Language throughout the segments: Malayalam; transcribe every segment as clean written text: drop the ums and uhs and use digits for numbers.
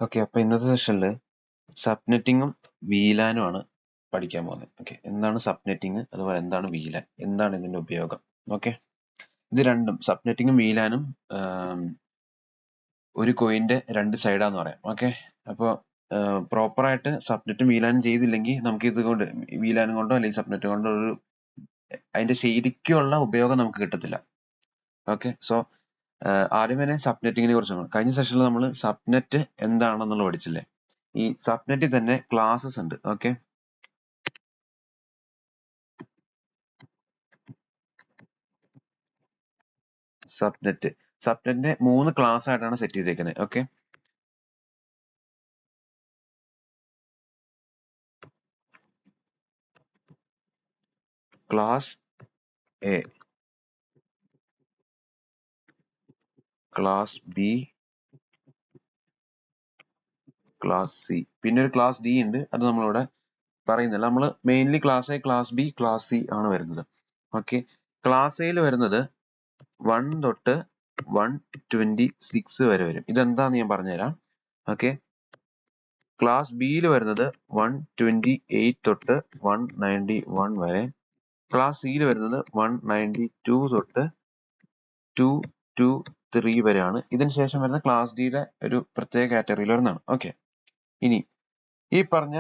ഓക്കെ, അപ്പൊ ഇന്നത്തെ സെഷനിൽ സബ്നെറ്റിങ്ങും VLAN ആണ് പഠിക്കാൻ പോകുന്നത്. ഓക്കെ, എന്താണ് സബ്നെറ്റിങ്, അതുപോലെ എന്താണ് VLAN, എന്താണ് ഇതിന്റെ ഉപയോഗം. ഓക്കെ, ഇത് രണ്ടും സബ്നെറ്റിങ്ങും VLAN-ഉം ഒരു കോയിന്റെ രണ്ട് സൈഡാന്ന് പറയാം. ഓക്കെ, അപ്പോൾ പ്രോപ്പറായിട്ട് സബ്നെറ്റും VLAN-ഉം ചെയ്തില്ലെങ്കിൽ നമുക്ക് ഇത് കൊണ്ട് VLAN കൊണ്ടോ അല്ലെങ്കിൽ സബ്നെറ്റ് കൊണ്ടോ അതിന്റെ ശരിക്കുള്ള ഉപയോഗം നമുക്ക് കിട്ടത്തില്ല. ഓക്കെ, സോ ആദ്യം തന്നെ സബ്നെറ്റിങ്ങിനെ കുറിച്ചാണ്. കഴിഞ്ഞ സെഷനിൽ നമ്മൾ സബ്നെറ്റ് എന്താണെന്നുള്ളത് പഠിച്ചില്ലേ. ഈ സബ്നെറ്റിൽ തന്നെ ക്ലാസ്സസ് ഉണ്ട്. ഓക്കെ, സബ്നെറ്റിനെ 3 ക്ലാസ് ആയിട്ടാണ് സെറ്റ് ചെയ്തേക്കുന്നത്. Okay, class A, class B, class C, പിന്നെ ഒരു ക്ലാസ് ഡി ഉണ്ട്. അത് നമ്മളിവിടെ പറയുന്നില്ല. നമ്മൾ mainly class A, class B, class C ആണ് വരുന്നത്. ഓക്കെ, ക്ലാസ് എയിൽ വരുന്നത് 1 തൊട്ട് 126 വരെ വരും. ഇതെന്താന്ന് ഞാൻ പറഞ്ഞുതരാം. ഓക്കെ, ക്ലാസ് ബിയിൽ വരുന്നത് 128 തൊട്ട് 191 വരെ. ക്ലാസ് സിയിൽ വരുന്നത് 192 തൊട്ട് 223 വരെയാണ്. ഇതിന് ശേഷം വരുന്ന ക്ലാസ് ഡിയുടെ ഒരു പ്രത്യേക കാറ്റഗറിയിൽ വരുന്നതാണ്. ഓക്കെ, ഇനി ഈ പറഞ്ഞ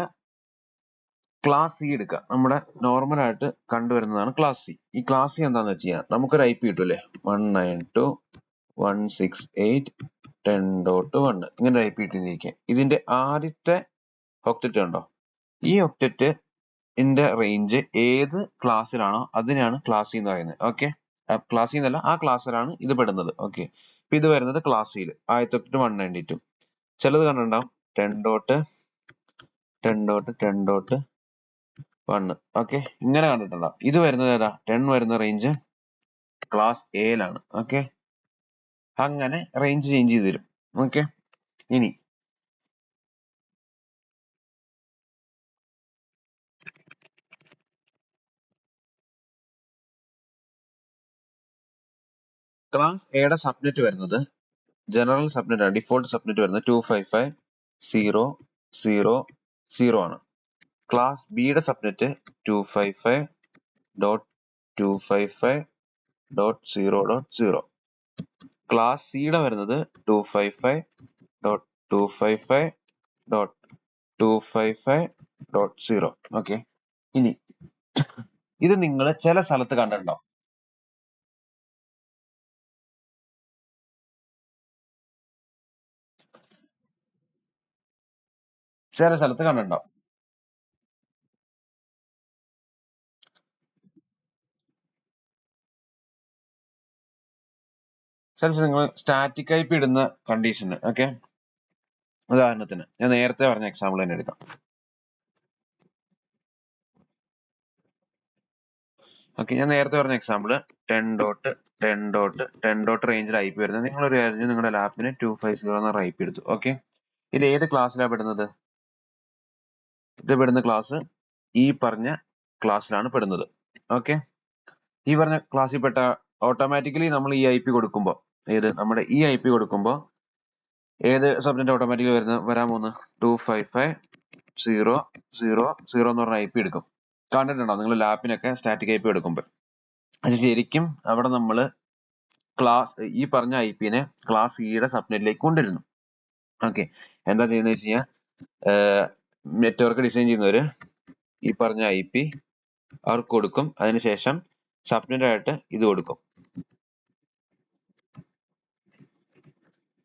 ക്ലാസ് സി എടുക്കുക. നമ്മുടെ നോർമൽ ആയിട്ട് കണ്ടുവരുന്നതാണ് ക്ലാസ് സി. ഈ ക്ലാസ് സി എന്താന്ന് വെച്ച് കഴിഞ്ഞാൽ നമുക്കൊരു IP കിട്ടൂല്ലേ, 192.168.10.1 ഇങ്ങനെ IP കിട്ടിയിരിക്കുക. ഇതിന്റെ ആദ്യത്തെ ഒക്ടറ്റ് ഉണ്ടോ, ഈ ഒക്ടറ്റിന്റെ റേഞ്ച് ഏത് ക്ലാസ്സിലാണോ അതിനാണ് ക്ലാസ് സി എന്ന് പറയുന്നത്. ഓക്കെ, ക്ലാസ് സി എന്നല്ല, ആ ക്ലാസ്സിലാണ് ഇത് പെടുന്നത്. ഓക്കെ, ഇപ്പൊ ഇത് വരുന്നത് ക്ലാസ് സിയിൽ ആദ്യത്തെ ഒക്ടറ്റ് 192. ചിലത് കണ്ടിട്ടുണ്ടാവും 10.10.10.1. ഓക്കെ, ഇങ്ങനെ കണ്ടിട്ടുണ്ടാവും. ഇത് വരുന്നത് ഏതാ, 10 വരുന്ന റേഞ്ച് ക്ലാസ് എയിലാണ്. ഓക്കെ, അങ്ങനെ റേഞ്ച് ചേഞ്ച് ചെയ്ത് തരും. ഓക്കെ, ഇനി ക്ലാസ് എയുടെ സബ്നെറ്റ് വരുന്നത് ജനറൽ സബ്നെറ്റ് ആണ്. ഡിഫോൾട്ട് സബ്നെറ്റ് വരുന്നത് 255.0.0.0 ആണ്. ക്ലാസ് ബിയുടെ സബ്നെറ്റ് 255.255.0.0. ക്ലാസ് സിയുടെ വരുന്നത് 255.255.255.0. ഓക്കെ, ഇനി ഇത് നിങ്ങൾ ചില സ്ഥലത്ത് കണ്ടിട്ടുണ്ടോ, ചില സ്ഥലത്ത് കണ്ടിട്ടുണ്ടോ. ചില നിങ്ങൾ സ്റ്റാറ്റിക് IP ഇടുന്ന കണ്ടീഷന്. ഓക്കെ, ഉദാഹരണത്തിന് ഞാൻ നേരത്തെ പറഞ്ഞ എക്സാമ്പിൾ തന്നെ എടുക്കാം. ഓക്കെ, ഞാൻ നേരത്തെ പറഞ്ഞ എക്സാമ്പിൾ 10.10.10 റേഞ്ചിൽ IP വരുന്നത്. നിങ്ങളൊരു കാര്യം, നിങ്ങളുടെ ലാപ്പിന് 250 എന്ന IP എടുത്തു. ഓക്കെ, ഇത് ഏത് ക്ലാസ്സിലാണ് പെടുന്നത്, ഇത് പെടുന്ന ക്ലാസ് ഈ പറഞ്ഞ ക്ലാസ്സിലാണ് പെടുന്നത്. ഓക്കെ, ഈ പറഞ്ഞ ക്ലാസ്സിൽ പെട്ട ഓട്ടോമാറ്റിക്കലി നമ്മൾ ഈ IP കൊടുക്കുമ്പോൾ, നമ്മുടെ ഈ IP കൊടുക്കുമ്പോൾ ഏത് സബ്നെറ്റ് ഓട്ടോമാറ്റിക്കലി വരാൻ പോകുന്നത് 255.0.0.0 എന്ന് പറഞ്ഞ IP എടുക്കും. കണ്ടിട്ടുണ്ടോ നിങ്ങൾ ലാപ്പിനൊക്കെ സ്റ്റാറ്റിക് IP എടുക്കുമ്പോൾ. അത് ശരിക്കും അവിടെ നമ്മൾ ഈ പറഞ്ഞ IP-നെ ക്ലാസ് സിയുടെ സബ്നെറ്റിലേക്ക് കൊണ്ടുവരുന്നു. ഓക്കെ, എന്താ ചെയ്യുന്നത് വെച്ച് കഴിഞ്ഞാൽ നെറ്റ്വർക്ക് ഡിസൈൻ ചെയ്യുന്നവര് ഈ പറഞ്ഞ IP അവർക്ക് കൊടുക്കും. അതിനുശേഷം സബ്നെറ്റ് ആയിട്ട് ഇത് കൊടുക്കും,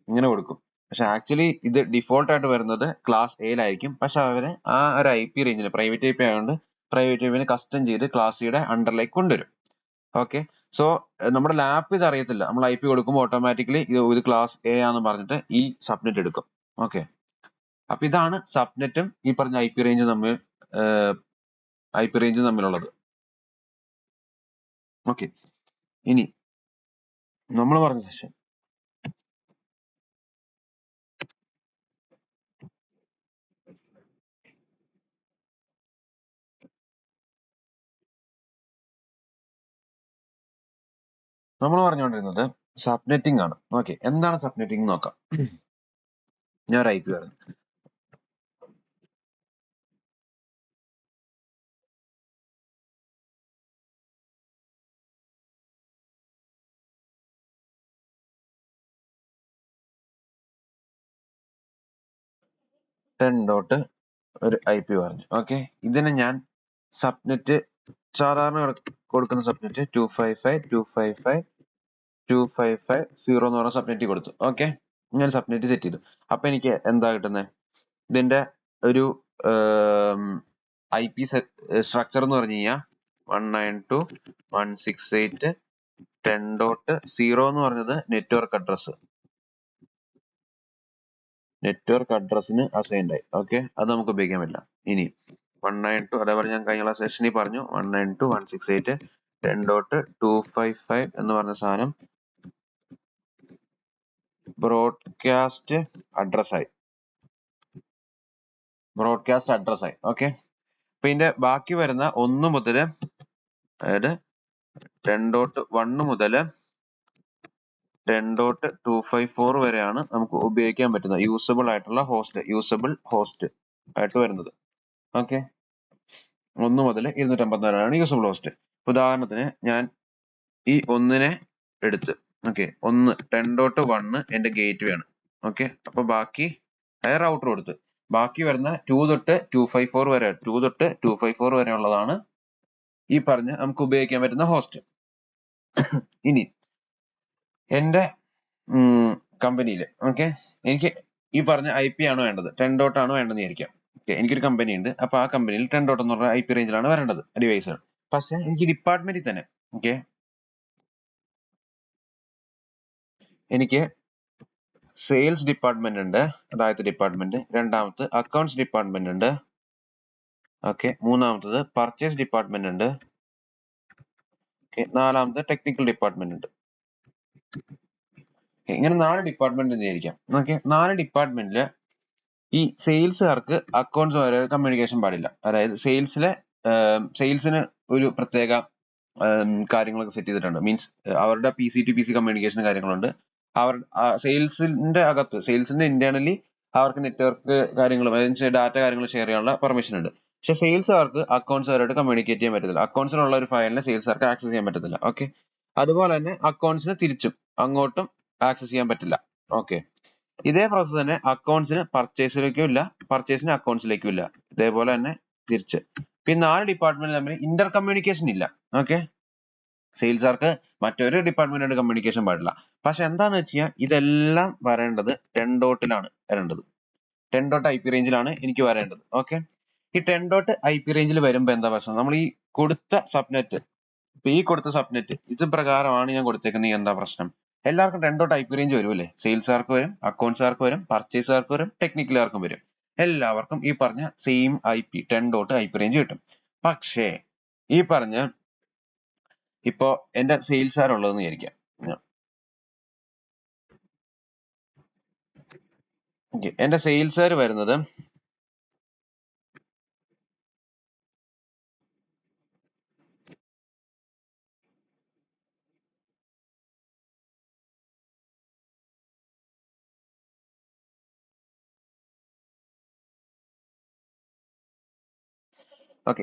ഇങ്ങനെ കൊടുക്കും. പക്ഷെ ആക്ച്വലി ഇത് ഡിഫോൾട്ട് ആയിട്ട് വരുന്നത് ക്ലാസ് എയിലായിരിക്കും. പക്ഷെ അവര് ആ ഒരു IP റേഞ്ചിന്, പ്രൈവറ്റ് IP ആയതുകൊണ്ട് പ്രൈവറ്റ് IP-നെ കസ്റ്റം ചെയ്ത് ക്ലാസ് സിയുടെ അണ്ടറിലേക്ക് കൊണ്ടുവരും. ഓക്കെ, സോ നമ്മുടെ ലാപ്പ് ഇത് അറിയത്തില്ല. നമ്മൾ IP കൊടുക്കുമ്പോൾ ഓട്ടോമാറ്റിക്കലി ഇത് ക്ലാസ് എ ആണെന്ന് പറഞ്ഞിട്ട് ഈ സബ്നെറ്റ് എടുക്കും. ഓക്കെ, അപ്പൊ ഇതാണ് സബ്നെറ്റും ഈ പറഞ്ഞ IP റേഞ്ചും തമ്മിലുള്ളത്. ഓക്കെ, ഇനി നമ്മൾ പറഞ്ഞ സെഷൻ നമ്മൾ പറഞ്ഞുകൊണ്ടിരുന്നത് സബ്നെറ്റിംഗ് ആണ്. ഓക്കെ, എന്താണ് സബ്നെറ്റിംഗ് നോക്കാം. ഞാൻ ഒരു IP പറഞ്ഞു. ടെൻ ഡോട്ട് ഒരു IP പറഞ്ഞു. ഓക്കെ, ഇതിന് ഞാൻ സബ്നെറ്റ് സാധാരണ കൊടുക്കുന്ന സബ്നെറ്റ് 255.255.255.0 എന്ന് പറഞ്ഞ സബ്നെറ്റ് കൊടുത്തു. ഓക്കെ, ഞാൻ സബ്നെറ്റ് സെറ്റ് ചെയ്തു. അപ്പൊ എനിക്ക് എന്താ കിട്ടുന്നത്? ഇതിന്റെ ഒരു IP സ്ട്രക്ചർ എന്ന് പറഞ്ഞു കഴിഞ്ഞാൽ 192.168.10.0 എന്ന് പറഞ്ഞത് നെറ്റ്വർക്ക് അഡ്രസ്സിന് അസൈൻഡ് ആയി. ഓക്കെ, അത് നമുക്ക് ഉപയോഗിക്കാൻ പറ്റില്ല. ഇനി 192 അതേപോലെ ഞാൻ കഴിഞ്ഞ സെഷനിൽ പറഞ്ഞു 192.168.10.255 എന്ന് പറഞ്ഞ സാധനം ബ്രോഡ്കാസ്റ്റ് അഡ്രസ്സായി. ഓക്കെ, അപ്പൊ ഇതിന്റെ ബാക്കി വരുന്ന 1 മുതൽ, അതായത് 10.1 മുതൽ 10.254 വരെയാണ് നമുക്ക് ഉപയോഗിക്കാൻ പറ്റുന്ന യൂസബിൾ ഹോസ്റ്റ് ആയിട്ട് വരുന്നത്. ഓക്കെ, 1 മുതൽ 254 യൂസബിൾ ഹോസ്റ്റ്. ഉദാഹരണത്തിന് ഞാൻ ഈ ഒന്നിനെ എടുത്ത്, ഓക്കെ, 10.1 എന്റെ ഗേറ്റ് വേ ആണ്. ഓക്കെ, അപ്പൊ ബാക്കി റൗട്ടർ കൊടുത്ത് ബാക്കി വരുന്ന 2 തൊട്ട് 254 വരെ ഉള്ളതാണ് ഈ പറഞ്ഞ നമുക്ക് ഉപയോഗിക്കാൻ പറ്റുന്ന ഹോസ്റ്റ്. ഇനി എന്റെ കമ്പനിയിൽ, ഓക്കെ, എനിക്ക് ഈ പറഞ്ഞ IP ആണോ വേണ്ടത്, 10 ഡോട്ട് ആണോ വേണ്ടതെന്ന് വിചാരിക്കാം. ഓക്കെ, എനിക്കൊരു കമ്പനി ഉണ്ട്. അപ്പൊ ആ കമ്പനിയിൽ 10 ഡോട്ട് എന്ന് പറഞ്ഞ IP റേഞ്ചിലാണ് വരേണ്ടത് ഡിവൈസുകൾ. പക്ഷെ എനിക്ക് ഡിപ്പാർട്ട്മെന്റിൽ തന്നെ, ഓക്കെ, എനിക്ക് സെയിൽസ് ഡിപ്പാർട്ട്മെന്റ് ഉണ്ട്, ആദ്യത്തെ ഡിപ്പാർട്ട്മെന്റ്. രണ്ടാമത്തെ അക്കൗണ്ട്സ് ഡിപ്പാർട്ട്മെന്റ് ഉണ്ട്. ഓക്കെ, മൂന്നാമത്തത് പർച്ചേസ് ഡിപ്പാർട്ട്മെന്റ് ഉണ്ട്. ഓക്കെ, നാലാമത്തെ ടെക്നിക്കൽ ഡിപ്പാർട്ട്മെന്റ് ഉണ്ട്. ഇങ്ങനെ 4 ഡിപ്പാർട്ട്മെന്റ് വിചാരിക്കാം. ഓക്കെ, 4 ഡിപ്പാർട്ട്മെന്റില് ഈ സെയിൽസുകാർക്ക് അക്കൗണ്ട്സ് വരെ കമ്മ്യൂണിക്കേഷൻ പാടില്ല. അതായത് സെയിൽസിന് ഒരു പ്രത്യേക കാര്യങ്ങളൊക്കെ സെറ്റ് ചെയ്തിട്ടുണ്ട്. മീൻസ് അവരുടെ PC ടു PC കമ്മ്യൂണിക്കേഷൻ കാര്യങ്ങളുണ്ട്. അവർ സെയിൽസിന്റെ അകത്ത്, സെയിൽസിന്റെ ഇന്റേണലി അവർക്ക് നെറ്റ്വർക്ക് കാര്യങ്ങളും ഡാറ്റ കാര്യങ്ങൾ ഷെയർ ചെയ്യാനുള്ള പെർമിഷൻ ഉണ്ട്. പക്ഷെ സെയിൽസുകാർക്ക് അക്കൗണ്ട്സുകാരായിട്ട് കമ്മ്യൂണിക്കേറ്റ് ചെയ്യാൻ പറ്റത്തില്ല. അക്കൗണ്ട്സിലുള്ള ഒരു ഫയലിനെ സെയിൽസുകാർക്ക് ആക്സസ് ചെയ്യാൻ പറ്റത്തില്ല. ഓക്കെ, അതുപോലെ തന്നെ അക്കൗണ്ട്സിന് തിരിച്ചും അങ്ങോട്ടും ആക്സസ് ചെയ്യാൻ പറ്റില്ല. ഓക്കെ, ഇതേ പ്രോസസ് തന്നെ അക്കൗണ്ട്സിന് പർച്ചേസിലേക്കും ഇല്ല, പർച്ചേസിന് അക്കൗണ്ട്സിലേക്കും ഇല്ല. ഇതേപോലെ തന്നെ തിരിച്ച്. പിന്നെ 4 ഡിപ്പാർട്ട്മെന്റ് തമ്മിൽ ഇന്റർ കമ്മ്യൂണിക്കേഷൻ ഇല്ല. ഓക്കെ, സെയിൽസുകാർക്ക് മറ്റൊരു ഡിപ്പാർട്ട്മെന്റായിട്ട് കമ്മ്യൂണിക്കേഷൻ പാടില്ല. പക്ഷെ എന്താന്ന് വെച്ച് കഴിഞ്ഞാൽ ഇതെല്ലാം വരേണ്ടത് 10 ഡോട്ടിലാണ് വരേണ്ടത്. 10 ഡോട്ട് IP റേഞ്ചിലാണ് എനിക്ക് വരേണ്ടത്. ഓക്കെ, ഈ 10 ഡോട്ട് IP റേഞ്ചിൽ വരുമ്പോൾ എന്താ പ്രശ്നം? നമ്മൾ ഈ കൊടുത്ത സബ്നെറ്റ്, ഇത് പ്രകാരമാണ് ഞാൻ കൊടുത്തേക്കുന്നത്. എന്താ പ്രശ്നം? എല്ലാവർക്കും 10 ഡോട്ട് IP റേഞ്ച് വരും അല്ലേ? സെയിൽസുകാർക്ക് വരും, അക്കൗണ്ട്സുകാർക്ക് വരും, പർച്ചേസുകാർക്ക് വരും, ടെക്നിക്കലുകാർക്കും വരും. എല്ലാവർക്കും ഈ പറഞ്ഞ same IP 10 dot IP range കിട്ടും. പക്ഷേ ഈ പറഞ്ഞ ഇപ്പോ എന്റെ സെയിൽസുകാരുള്ളതെന്ന് വിചാരിക്കാം. എന്റെ സെയിൽസുകാർ വരുന്നത്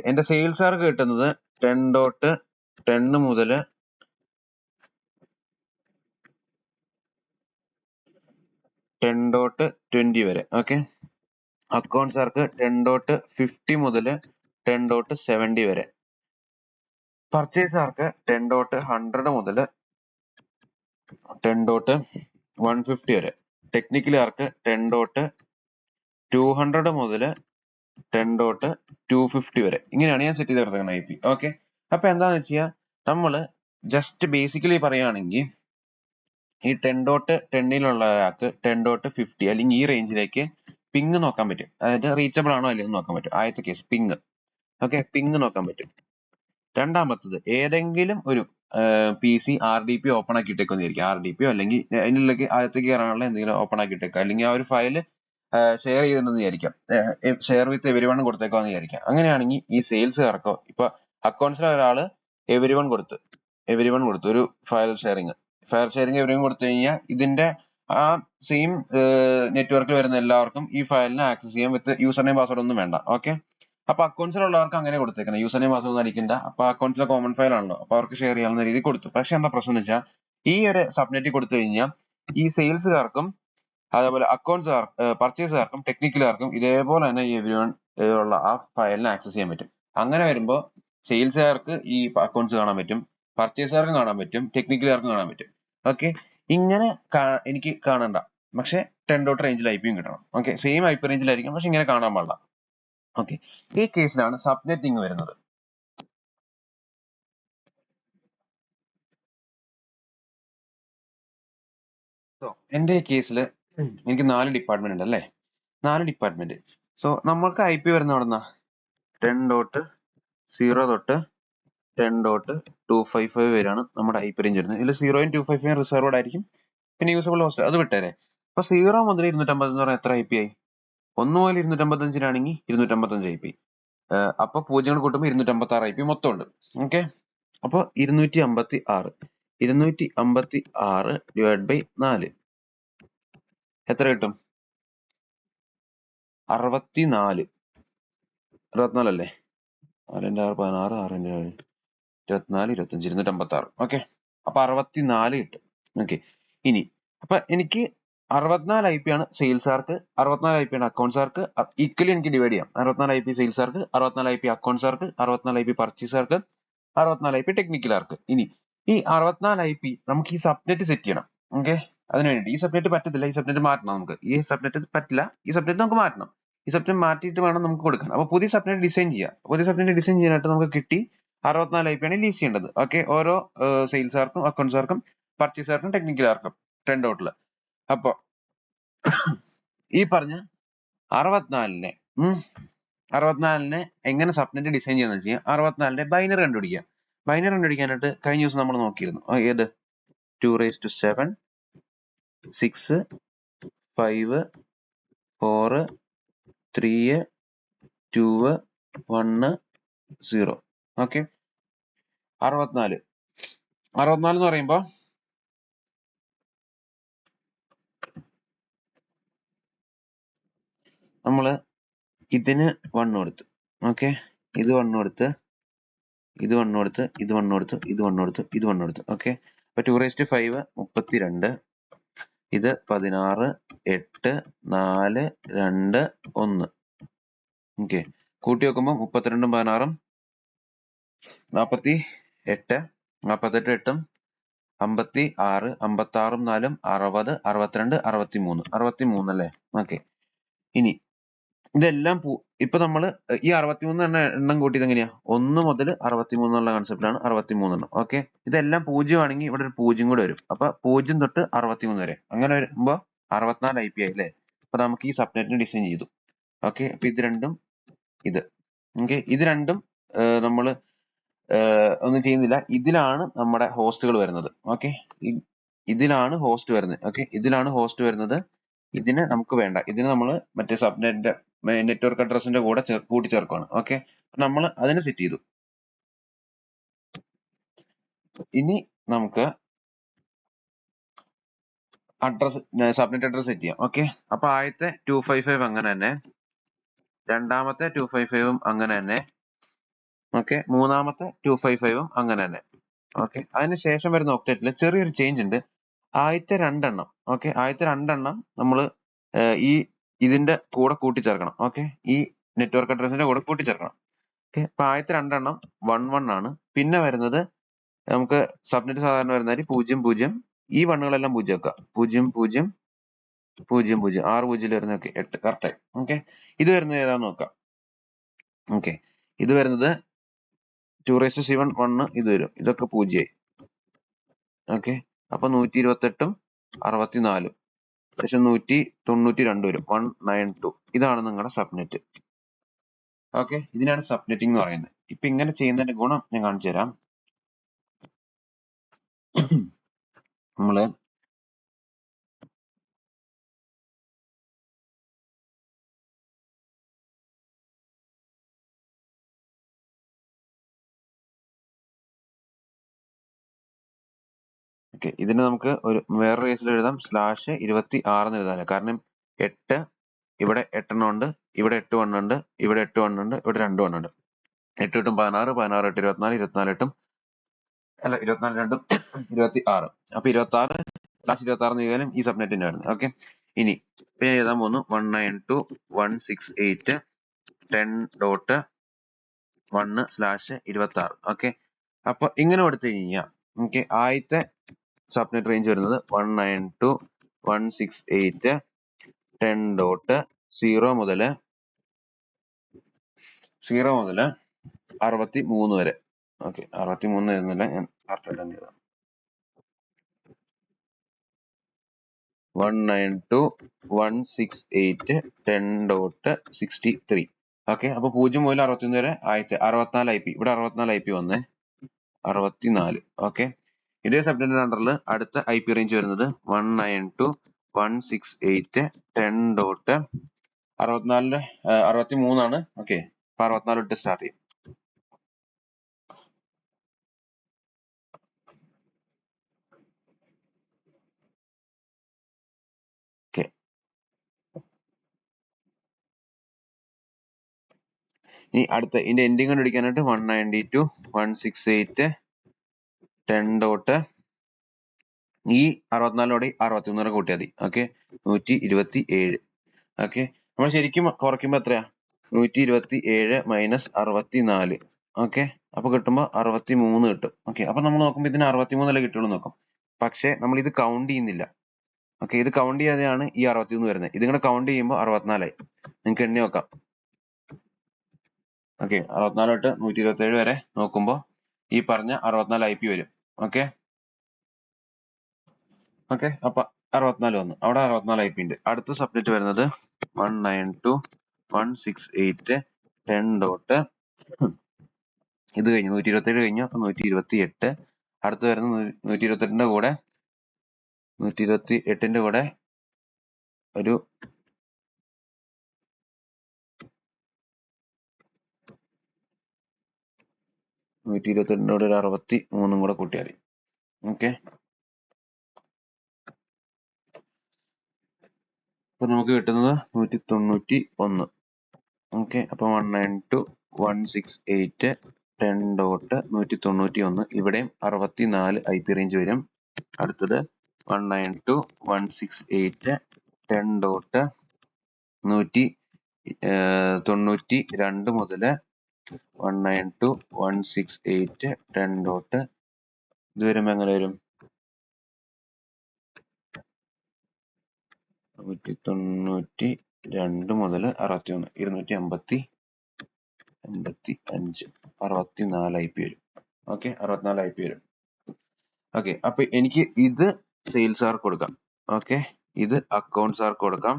എന്റെ സെയിൽസുകാർക്ക് കിട്ടുന്നത് 10 ഡോട്ട് 10 മുതൽ 10 ഡോട്ട് 20 വരെ. ഓക്കെ, അക്കൗണ്ട്സുകാർക്ക് 10 ഡോട്ട് 50 മുതൽ 10 ഡോട്ട് 70 വരെ. പർച്ചേസുകാർക്ക് 10 ഡോട്ട് 100 മുതൽ 10 ഡോട്ട് 150 വരെ. ടെക്നിക്കലുകാർക്ക് 10 ഡോട്ട് 200 മുതൽ 10 ഡോട്ട് 250 വരെ. ഇങ്ങനെയാണ് ഞാൻ സെറ്റ് ചെയ്ത് കൊടുത്തേക്കുന്നത് IP. ഓക്കെ, അപ്പൊ എന്താന്ന് വെച്ച് കഴിഞ്ഞാൽ നമ്മള് ജസ്റ്റ് ബേസിക്കലി പറയുകയാണെങ്കിൽ ഈ 10 ഡോട്ട് 10ലുള്ള ഒരാൾക്ക് 10 ഡോട്ട് 50 അല്ലെങ്കിൽ ഈ റേഞ്ചിലേക്ക് പിങ് നോക്കാൻ പറ്റും. അതായത് റീച്ചബിൾ ആണോ അല്ലയോ നോക്കാൻ പറ്റും. ആദ്യത്തെ കേസ് പിങ്. ഓക്കെ, പിങ് നോക്കാൻ പറ്റും. രണ്ടാമത്തത് ഏതെങ്കിലും ഒരു PC RDP ഓപ്പൺ ആക്കി ഇട്ടേക്കെന്ന് വിചാരിക്കുക. RDP അല്ലെങ്കിൽ അതിനുള്ളിലേക്ക് ആദ്യത്തേക്ക് കയറാനുള്ള എന്തെങ്കിലും ഓപ്പൺ ആക്കി ഇട്ടേക്കുക, അല്ലെങ്കിൽ ആ ഒരു ഫയല് ഷെയർ ചെയ്തിട്ടുണ്ടെന്ന് വിചാരിക്കാം. ഷെയർ വിത്ത് എവരി വൺ കൊടുത്തേക്കാന്ന് വിചാരിക്കാം. അങ്ങനെയാണെങ്കിൽ ഈ സെയിൽസുകാർക്കോ ഇപ്പൊ അക്കൗണ്ട്സിലെ ഒരാള് എവരി വൺ കൊടുത്തു ഒരു ഫയൽ ഷെയറിങ് എവരി വൺ കൊടുത്തു കഴിഞ്ഞാൽ ഇതിന്റെ ആ സെയിം നെറ്റ്വർക്കിൽ വരുന്ന എല്ലാവർക്കും ഈ ഫയലിനെ ആക്സസ് ചെയ്യാം വിത്ത് യൂസർ നെയിം പാസ്വേഡ് ഒന്നും വേണ്ട. ഓക്കെ, അപ്പൊ അക്കൗണ്ട്സിലുള്ളവർക്ക് അങ്ങനെ കൊടുത്തേക്കണം, യൂസർ നെയിം പാസ്വേഡ് ഒന്നും അടിക്കണ്ട. അപ്പൊ അക്കൗണ്ട്സിലെ കോമൺ ഫയൽ ആണല്ലോ, അപ്പൊ അവർക്ക് ഷെയർ ചെയ്യാവുന്ന രീതിയിൽ കൊടുത്തു. പക്ഷെ എന്താ പ്രശ്നം എന്ന് വെച്ചാൽ ഈ ഒരു സബ്നെറ്റ് കൊടുത്തു കഴിഞ്ഞാൽ ഈ സെയിൽസുകാർക്കും അതേപോലെ അക്കൗണ്ട്സുകാർ പർച്ചേസുകാർക്കും ടെക്നിക്കലുകാർക്കും ഇതേപോലെ തന്നെ ഈ എവരിവൺ ഉള്ള ആ ഫയലിനെ ആക്സസ് ചെയ്യാൻ പറ്റും. അങ്ങനെ വരുമ്പോൾ സെയിൽസുകാർക്ക് ഈ അക്കൗണ്ട്സ് കാണാൻ പറ്റും, പർച്ചേസുകാർക്കും കാണാൻ പറ്റും, ടെക്നിക്കലുകാർക്കും കാണാൻ പറ്റും. ഓക്കെ, ഇങ്ങനെ എനിക്ക് കാണണ്ട, പക്ഷെ 10 റേഞ്ചിൽ ഐ പിയും കിട്ടണം. ഓക്കെ, സെയിം ഐ പി റേഞ്ചിലായിരിക്കും, പക്ഷെ ഇങ്ങനെ കാണാൻ പാടില്ല. ഓക്കെ, ഈ കേസിലാണ് സബ്നെറ്റിംഗ് വരുന്നത്. സോ എന്റെ ഈ കേസിൽ എനിക്ക് 4 ഡിപ്പാർട്ട്മെന്റ് ഉണ്ട് അല്ലേ, 4 ഡിപ്പാർട്ട്മെന്റ്. സോ നമ്മൾക്ക് ഐ പി വരുന്ന എവിടുന്ന 10.0 തൊട്ട് 10.255 വരെയാണ് നമ്മുടെ ഐ പി റേഞ്ച് വരുന്നത്. ഇതിൽ 0യും 255 റിസർവ്ഡ് ആയിരിക്കും, പിന്നെ യൂസബിൾ ഹോസ്റ്റ് അത് വിട്ടേരെ. അപ്പൊ 0 മുതൽ 250 എന്ന് പറഞ്ഞാൽ എത്ര ഐ പി ആയി? 1 മുതൽ 255 255 ഐ പി. അപ്പൊ പൂജ്യങ്ങൾ കൂട്ടുമ്പോൾ 256 ഐ പി മൊത്തം ഉണ്ട്. ഓക്കെ, അപ്പൊ 256 ഡിവൈഡ് ബൈ 4 എത്ര കിട്ടും? 64. 64 അല്ലേ? 6 × 6 16, 6 × 7 24, 25, 256. ഓക്കെ, അപ്പൊ 64 കിട്ടും. ഓക്കെ, ഇനി അപ്പൊ എനിക്ക് 64 ഐ പി ആണ് സെയിൽസുകാർക്ക്, 64 ഐ പി ആണ് അക്കൗണ്ട്സുകാർക്ക്. ഈക്വലി എനിക്ക് ഡിവൈഡ് ചെയ്യാം. 64 ഐ പി സെയിൽസുകാർക്ക്, 64 ഐ പി അക്കൗണ്ട്സുകാർക്ക്, 64 ഐ പി പർച്ചേസുകാർക്ക്, 64 ഐ പി ടെക്നിക്കലുകാർക്ക്. ഇനി ഈ 64 ഐ പി നമുക്ക് ഈ സബ്നെറ്റ് സെറ്റ് ചെയ്യണം. ഓക്കെ, അതിന് വേണ്ടി ഈ സബ്നെറ്റ് പറ്റത്തില്ല, ഈ സബ്നെറ്റ് മാറ്റണം. നമുക്ക് ഈ സബ്നെറ്റ് പറ്റില്ല, ഈ സബ്നെറ്റ് നമുക്ക് മാറ്റണം. ഈ സബ്നെറ്റ് മാറ്റിയിട്ട് വേണം നമുക്ക് കൊടുക്കാൻ. അപ്പൊ പുതിയ സബ്നെറ്റ് ഡിസൈൻ ചെയ്യാം. പുതിയ സബ്നെറ്റ് ഡിസൈൻ ചെയ്യാനായിട്ട് നമുക്ക് കിട്ടി 64 ഐ പി ആണ് ലീസ് ചെയ്യേണ്ടത്. ഓക്കെ, ഓരോ സെയിൽസുകാർക്കും അക്കൗണ്ട്സുകാർക്കും പർച്ചേസുകാർക്കും ടെക്നിക്കലുകാർക്കും 10 അപ്പൊ ഈ പറഞ്ഞ 64നെ 64നെ എങ്ങനെ സബ്നെറ്റ് ഡിസൈൻ ചെയ്യാന്ന് വെച്ചാൽ 64ന്റെ ബൈനറി കണ്ടുപിടിക്കുക. ബൈനറി കണ്ടുപിടിക്കാനായിട്ട് കഴിഞ്ഞ ദിവസം നമ്മൾ നോക്കിയിരുന്നു. ഏത് 2⁻7 6 5 4 3 2 1 0. ഓക്കെ, 64 എന്ന് പറയുമ്പോ നമ്മള് ഇതിന് 1 കൊടുത്ത്, ഓക്കെ, ഇത് 1 കൊടുത്ത്, ഇത് 1 കൊടുത്ത്, ഇത് 1 കൊടുത്ത്, ഇത് 1 കൊടുത്ത്, ഇത് 1 കൊടുത്ത്. ഓക്കെ, അപ്പൊ 2⁵5 32, ഇത് 16 8 4 2 1. ഓക്കെ, കൂട്ടി വെക്കുമ്പോ 32 16 48, 48 8 56, 56 4 60, 62 63 അല്ലേ? ഓക്കെ, ഇനി ഇതെല്ലാം ഇപ്പൊ നമ്മള് ഈ 63 എണ്ണം കൂട്ടിയത് എങ്ങനെയാ? 1 മുതൽ 63 എന്നുള്ള കൺസെപ്റ്റാണ് 63 എണ്ണം. ഓക്കെ, ഇതെല്ലാം 0 ആണെങ്കിൽ ഇവിടെ ഒരു 0 കൂടെ വരും. അപ്പൊ 0 തൊട്ട് 63 വരെ, അങ്ങനെ വരുമ്പോ 64 ഐ പി ആയി അല്ലേ? അപ്പൊ നമുക്ക് ഈ സബ്നെറ്റിന് ഡിസൈൻ ചെയ്തു. ഓക്കെ, അപ്പൊ ഇത് രണ്ടും ഇത്. ഓക്കെ, ഇത് രണ്ടും നമ്മള് ഒന്നും ചെയ്യുന്നില്ല. ഇതിലാണ് നമ്മുടെ ഹോസ്റ്റുകൾ വരുന്നത്. ഓക്കെ, ഇതിലാണ് ഹോസ്റ്റ് വരുന്നത്. ഓക്കെ, ഇതിലാണ് ഹോസ്റ്റ് വരുന്നത്. ഇതിന് നമുക്ക് വേണ്ട, ഇതിന് നമ്മൾ മറ്റേ സബ്നെറ്റിന്റെ നെറ്റ്വർക്ക് അഡ്രസ്സിന്റെ കൂടെ കൂട്ടിച്ചേർക്കുകയാണ്. ഓക്കെ, നമ്മൾ അതിന് സെറ്റ് ചെയ്തു. ഇനി നമുക്ക് അഡ്രസ് സബ്നെറ്റ് അഡ്രസ് സെറ്റ് ചെയ്യാം. ഓക്കെ, അപ്പൊ ആദ്യത്തെ 255 അങ്ങനെ തന്നെ, രണ്ടാമത്തെ 255ഉം അങ്ങനെ തന്നെ. ഓക്കെ, മൂന്നാമത്തെ 255ഉം അങ്ങനെ തന്നെ. ഓക്കെ, അതിനുശേഷം വരുന്ന ഒക്ടറ്റിൽ ചെറിയൊരു ചേഞ്ച് ഉണ്ട്. ആദ്യത്തെ 2 എണ്ണം, ഓക്കെ, ആദ്യത്തെ 2 എണ്ണം നമ്മൾ ഈ ഇതിന്റെ കൂടെ കൂട്ടിച്ചേർക്കണം. ഓക്കെ, ഈ നെറ്റ്വർക്ക് അഡ്രസ്സിന്റെ കൂടെ കൂട്ടിച്ചേർക്കണം. ഓക്കെ, അപ്പൊ ആദ്യത്തെ 2 എണ്ണം 11 ആണ്. പിന്നെ വരുന്നത് നമുക്ക് സബ്നെറ്റ് സാധാരണ വരുന്ന 00. ഈ വണ്ണുകളെല്ലാം 0 വെക്കുക. 00 00 6 0 വരുന്ന 8 കറക്റ്റ്. ഓക്കെ, ഇത് വരുന്നത് ഏതാന്ന് നോക്കാം. ഓക്കെ, ഇത് വരുന്നത് 2⁻7 1 ഇത് വരും. ഇതൊക്കെ 0 ആയി. ഓക്കെ, അപ്പൊ 128ഉം 64, ശേഷം 192 വരും. 192. ഇതാണ് നിങ്ങളുടെ സബ്നെറ്റ്. ഓക്കെ, ഇതിനാണ് സബ്നെറ്റിംഗ് എന്ന് പറയുന്നത്. ഇപ്പൊ ഇങ്ങനെ ചെയ്യുന്നതിന്റെ ഗുണം ഞാൻ കാണിച്ചു തരാം. നമ്മള് ഓക്കെ, ഇതിന് നമുക്ക് ഒരു വേറൊരു കേസിൽ എഴുതാം /26 എന്ന് എഴുതാം. കാരണം 8 ഇവിടെ 8 എണ്ണം ഉണ്ട്, ഇവിടെ 8 1 ഇവിടെ 8 1 ഇവിടെ 2 1 ഉണ്ട്. 8 8 16, 16 8 24, 24 8 അല്ല 24 2 26. അപ്പൊ 26/26 എന്ന് എഴുതിയാലും ഈ സബ്നെറ്റ് തന്നെ വരുന്നത്. ഓക്കെ, ഇനി ഞാൻ എഴുതാൻ പോകുന്നു 192.168.10.1/26. ഓക്കെ, അപ്പൊ ഇങ്ങനെ കൊടുത്തു കഴിഞ്ഞാൽ ഓക്കെ, ആദ്യത്തെ സബ്നെറ്റ് റേഞ്ച് വരുന്നത് 192.168.10.0 മുതൽ 63 വരെ. ഓക്കെ, 63 എഴുതുന്നില്ല, ഞാൻ കറക്റ്റ് ആയിട്ട് എഴുതാം. 192.168.10.63. ഓക്കെ, അപ്പൊ 0 മുതൽ 61 വരെ 64 IP. ഇവിടെ 64 IP വന്നേ, 64. ഓക്കെ, ഇതേ സബ്നെറ്റിന്റെ അണ്ടറിൽ അടുത്ത IP റേഞ്ച് വരുന്നത് 192.168.10.64 63 ആണ്. ഓക്കെ, അപ്പൊ 64 ഇട്ട് സ്റ്റാർട്ട് ചെയ്യും. ഓക്കെ, ഇനി അടുത്ത ഇതിന്റെ എൻഡിങ് കണ്ടുപിടിക്കാനായിട്ട് 192.168.10. ഈ 64 63 കൂട്ടിയാൽ മതി. ഓക്കെ, 127. ഓക്കെ, നമ്മൾ ശരിക്കും കുറയ്ക്കുമ്പോ എത്രയാ? 127 മൈനസ് 64. ഓക്കെ, അപ്പൊ കിട്ടുമ്പോ 63 കിട്ടും. ഓക്കെ, അപ്പൊ നമ്മൾ നോക്കുമ്പോ ഇതിന് 63 കിട്ടുള്ളൂ നോക്കും. പക്ഷെ നമ്മൾ ഇത് കൗണ്ട് ചെയ്യുന്നില്ല. ഓക്കെ, ഇത് കൗണ്ട് ചെയ്യാതെയാണ് ഈ 63 വരുന്നത്. ഇതിങ്ങനെ കൗണ്ട് ചെയ്യുമ്പോൾ 64 ആയി. നിങ്ങൾക്ക് എണ്ണി നോക്കാം. ഓക്കെ, 64 തൊട്ട് 127 വരെ നോക്കുമ്പോ ഈ പറഞ്ഞ 64 IP വരും. ഓക്കെ, ഓക്കെ, അപ്പൊ 64 വന്നു. അവിടെ 64 IP ഉണ്ട്. അടുത്ത സബ്നെറ്റ് വരുന്നത് 192.168.10. ഇത് കഴിഞ്ഞു, 127 കഴിഞ്ഞു. അപ്പൊ 128. അടുത്ത് വരുന്ന 128ന്റെ കൂടെ 128ന്റെ കൂടെ ഒരു 128ന്റെ കൂടെ ഒരു 63 കൂടെ കൂട്ടിയാൽ. ഓക്കെ, അപ്പൊ നമുക്ക് കിട്ടുന്നത് 191. ഓക്കെ, അപ്പൊ 192.168.10.191. ഇവിടെയും 64 IP റേഞ്ച് വരും. അടുത്തത് 192.168.10.192 മുതൽ 192.168.10. ഇത് വരുമ്പോ എങ്ങനെ വരും? 192 മുതൽ 61, 255, 64 IP വരും. ഓക്കെ, 64 IP വരും. ഓക്കെ, അപ്പൊ എനിക്ക് ഇത് സെയിൽസ് ആർക്ക് കൊടുക്കാം. ഓക്കെ, ഇത് അക്കൗണ്ട്സ് ആർക്ക് കൊടുക്കാം,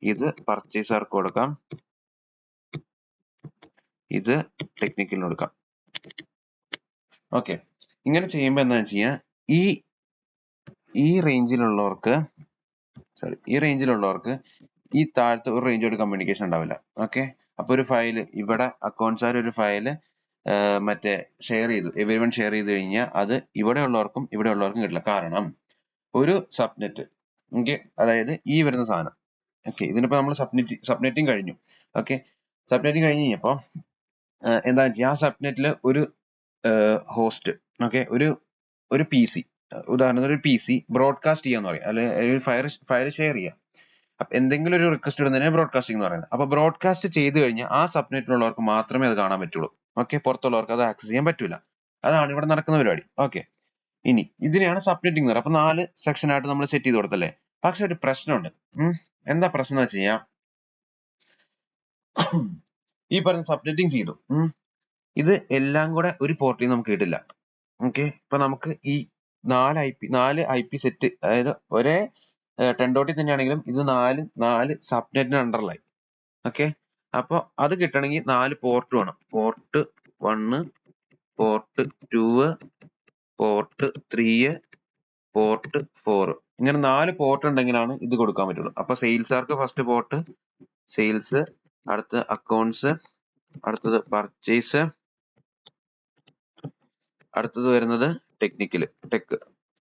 ഇത് പർച്ചേസ് ആർക്ക് കൊടുക്കാം, ഇത് ടെക്നിക്കലിന് കൊടുക്കാം. ഓക്കെ, ഇങ്ങനെ ചെയ്യുമ്പോൾ എന്താ വെച്ച് കഴിഞ്ഞാൽ ഈ റേഞ്ചിലുള്ളവർക്ക് ഈ താഴത്തെ ഒരു റേഞ്ചോട് കമ്മ്യൂണിക്കേഷൻ ഉണ്ടാവില്ല. ഓക്കെ, അപ്പൊ ഒരു ഫയല് ഇവിടെ അക്കൗണ്ട്സ് ഒരു ഫയല് മറ്റേ ഷെയർ ചെയ്തു, എവരിവൺ ഷെയർ ചെയ്ത് കഴിഞ്ഞാൽ അത് ഇവിടെ ഉള്ളവർക്കും കിട്ടില്ല. കാരണം ഒരു സബ്നെറ്റ്, ഓക്കെ, അതായത് ഈ വരുന്ന സാധനം. ഓക്കെ, ഇതിനിപ്പോ നമ്മൾ സബ്നെറ്റിംഗ് കഴിഞ്ഞു. ഓക്കെ, സബ്നെറ്റിംഗ് കഴിഞ്ഞ് കഴിഞ്ഞപ്പോ എന്താണെന്ന് വെച്ചാൽ ആ സബ്നെറ്റിൽ ഒരു ഹോസ്റ്റ്, ഓക്കെ, ഒരു PC, ഉദാഹരണത്തിന് ഒരു PC ബ്രോഡ്കാസ്റ്റ് ചെയ്യാന്ന് പറയും, അല്ലെങ്കിൽ ഫയൽ ഷെയർ ചെയ്യാം. അപ്പൊ എന്തെങ്കിലും ഒരു റിക്വസ്റ്റ് ഇടുന്നതിനെ ബ്രോഡ്കാസ്റ്റിംഗ് എന്ന് പറയുന്നത്. അപ്പൊ ബ്രോഡ്കാസ്റ്റ് ചെയ്ത് കഴിഞ്ഞാൽ ആ സബ്നെറ്റിലുള്ളവർക്ക് മാത്രമേ അത് കാണാൻ പറ്റുള്ളൂ. ഓക്കെ, പുറത്തുള്ളവർക്ക് അത് ആക്സസ് ചെയ്യാൻ പറ്റൂല. അതാണ് ഇവിടെ നടക്കുന്ന പരിപാടി. ഓക്കെ, ഇനി ഇതിനെയാണ് സബ്നെറ്റിംഗ് എന്ന് പറയുന്നത്. അപ്പൊ 4 സെക്ഷൻ ആയിട്ട് നമ്മൾ സെറ്റ് ചെയ്ത് കൊടുത്തല്ലേ. പക്ഷെ ഒരു പ്രശ്നമുണ്ട്. എന്താ പ്രശ്നം എന്ന് വെച്ച് കഴിഞ്ഞാൽ ഈ പറഞ്ഞ സബ്നെറ്റിംഗ് ചെയ്തു, ഇത് എല്ലാം കൂടെ ഒരു പോർട്ടിൽ നിന്ന് നമുക്ക് കിട്ടില്ല. ഓക്കെ, ഇപ്പൊ നമുക്ക് ഈ 4 IP സെറ്റ്, അതായത് ഒരേ 10 തന്നെയാണെങ്കിലും ഇത് 4 സബ്നെറ്റിന് അണ്ടറിലായി. ഓക്കെ, അപ്പൊ അത് കിട്ടണമെങ്കിൽ 4 പോർട്ട് വേണം. Port 1, port 2, port 3, port 4. ഇങ്ങനെ 4 പോർട്ട് ഉണ്ടെങ്കിലാണ് ഇത് കൊടുക്കാൻ പറ്റുള്ളൂ. അപ്പൊ സെയിൽസുകാർക്ക് ഫസ്റ്റ് പോർട്ട് സെയിൽസ്, അടുത്ത അക്കൗണ്ട്സ്, അടുത്തത് പർച്ചേസ്, അടുത്തത് വരുന്നത് ടെക്.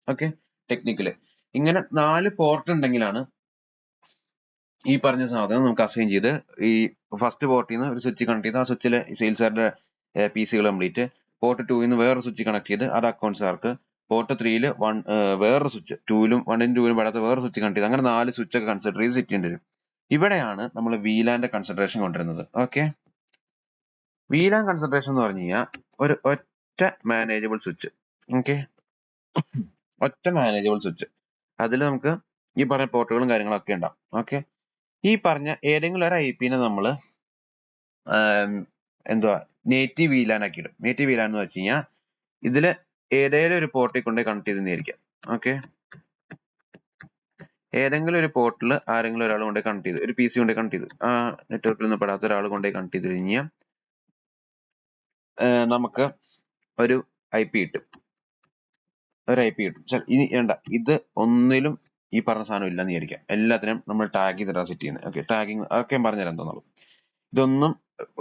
Okay, technical. ഇങ്ങനെ 4 പോർട്ട് ഉണ്ടെങ്കിലാണ് ഈ പറഞ്ഞ സാധനം നമുക്ക് അസൈൻ ചെയ്ത് ഈ ഫസ്റ്റ് പോർട്ടിൽ നിന്ന് ഒരു സ്വിച്ച് കണക്ട് ചെയ്ത് ആ സ്വിച്ചിലെ സെയിൽസുകാരുടെ PC കംപ്ലീറ്റ്, പോർട്ട് 2 നിന്ന് വേറൊരു സ്വിച്ച് കണക്ട് ചെയ്ത് അത് അക്കൗണ്ട്സുകാർക്ക്, പോർട്ട് 3 വേറൊരു സ്വിച്ച്, 2-ലും 1-നും 2-നും പെടാത്ത വേറൊരു സ്വിച്ച് കണക്ട് ചെയ്ത് അങ്ങനെ 4 സ്വിച്ച് ഒക്കെ കൺസിഡർ ചെയ്ത് സെറ്റ് ചെയ്യേണ്ടി വരും. ഇവിടെയാണ് നമ്മൾ VLAN കൺസിഡറേഷൻ കൊണ്ടുവരുന്നത്. ഓക്കെ, VLAN കൺസിഡറേഷൻ എന്ന് പറഞ്ഞു കഴിഞ്ഞാൽ ഒരു ഒറ്റ മാനേജബിൾ സ്വിച്ച്. ഓക്കെ, ഒറ്റ മാനേജബിൾ സ്വിച്ച്, അതിൽ നമുക്ക് ഈ പറഞ്ഞ പോർട്ടുകളും കാര്യങ്ങളൊക്കെ ഉണ്ടാവും. ഓക്കെ, ഈ പറഞ്ഞ ഏതെങ്കിലും ഒരു IP-നെ നമ്മൾ എന്തുവാ നേറ്റീവ് VLAN ആക്കി ഇടും. നേറ്റീവ് VLAN എന്ന് വെച്ച് കഴിഞ്ഞാൽ ഇതില് ഏതെങ്കിലും ഒരു പോർട്ടിൽ കൊണ്ട് കണക്ട് ചെയ്തിരിക്കാം. ഓക്കെ, ഏതെങ്കിലും ഒരു പോർട്ടിൽ ആരെങ്കിലും ഒരാൾ കൊണ്ട് കണക്ട് ചെയ്ത്, ഒരു PC കൊണ്ട് കണക്ട് ചെയ്തു, ആ നെറ്റ്വർക്കിൽ നിന്ന് പെടാത്ത ഒരാൾ കൊണ്ട് കണക്ട് ചെയ്ത് കഴിഞ്ഞാൽ നമുക്ക് ഒരു IP കിട്ടും. ഇനി വേണ്ട, ഇത് ഒന്നിലും ഈ പറഞ്ഞ സാധനം ഇല്ലെന്ന് വിചാരിക്കാം. എല്ലാത്തിനും നമ്മൾ ടാഗ് ചെയ്തിട്ടാണ് സെറ്റ് ചെയ്യുന്നത്. ഓക്കെ, ടാഗിങ് അതൊക്കെ ഞാൻ പറഞ്ഞുതരാം എന്താന്നുള്ളത്. ഇതൊന്നും